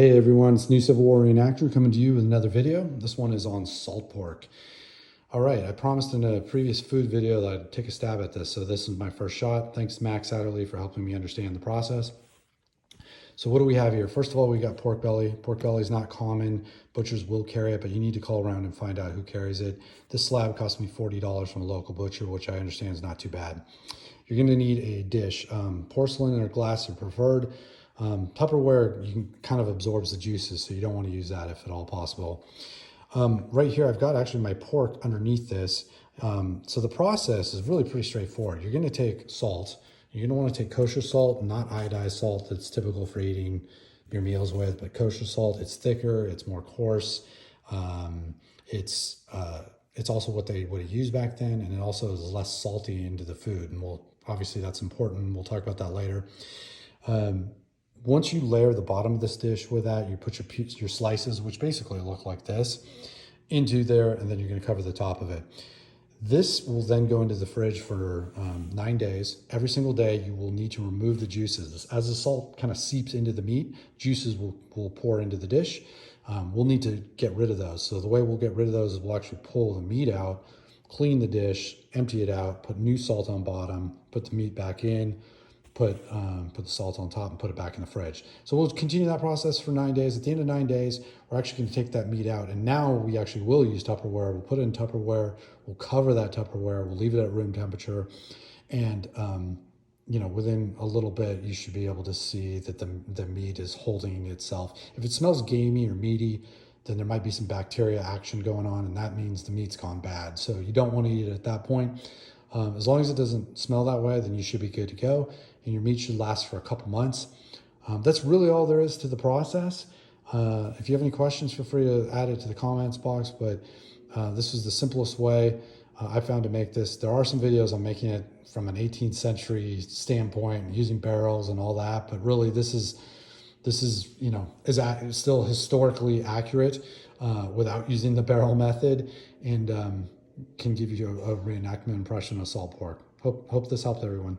Hey everyone, it's New Civil War Reenactor coming to you with another video. This one is on salt pork. All right, I promised in a previous food video that I'd take a stab at this, so this is my first shot. Thanks Max Adderley for helping me understand the process. So what do we have here? First of all, we got pork belly. Pork belly is not common. Butchers will carry it, but you need to call around and find out who carries it. This slab cost me $40 from a local butcher, which I understand is not too bad. You're gonna need a dish. Porcelain or glass are preferred. Tupperware, you can kind of absorbs the juices, so you don't want to use that if at all possible. Right here, I've got actually my pork underneath this. So the process is really pretty straightforward. You're going to take salt. You're going to want to take kosher salt, not iodized salt that's typical for eating your meals with, but kosher salt. It's thicker, it's more coarse. It's also what they would have used back then, and it also is less salty into the food. And obviously that's important. We'll talk about that later. Once you layer the bottom of this dish with that, you put your slices, which basically look like this, into there, and then you're going to cover the top of it. This will then go into the fridge for 9 days. Every single day, you will need to remove the juices. As the salt kind of seeps into the meat, juices will pour into the dish. We'll need to get rid of those. So the way we'll get rid of those is we'll actually pull the meat out, clean the dish, empty it out, put new salt on bottom, put the meat back in, put the salt on top and put it back in the fridge. So we'll continue that process for 9 days. At the end of 9 days, we're actually going to take that meat out. And now we actually will use Tupperware. We'll put it in Tupperware. We'll cover that Tupperware. We'll leave it at room temperature. And, within a little bit, you should be able to see that the meat is holding itself. If it smells gamey or meaty, then there might be some bacteria action going on, and that means the meat's gone bad. So you don't want to eat it at that point. As long as it doesn't smell that way, then you should be good to go. And your meat should last for a couple months. That's really all there is to the process. If you have any questions, feel free to add it to the comments box, but this is the simplest way I found to make this. There are some videos on making it from an 18th century standpoint, using barrels and all that, but really this is still historically accurate without using the barrel method, and can give you a reenactment impression of salt pork. Hope this helped everyone.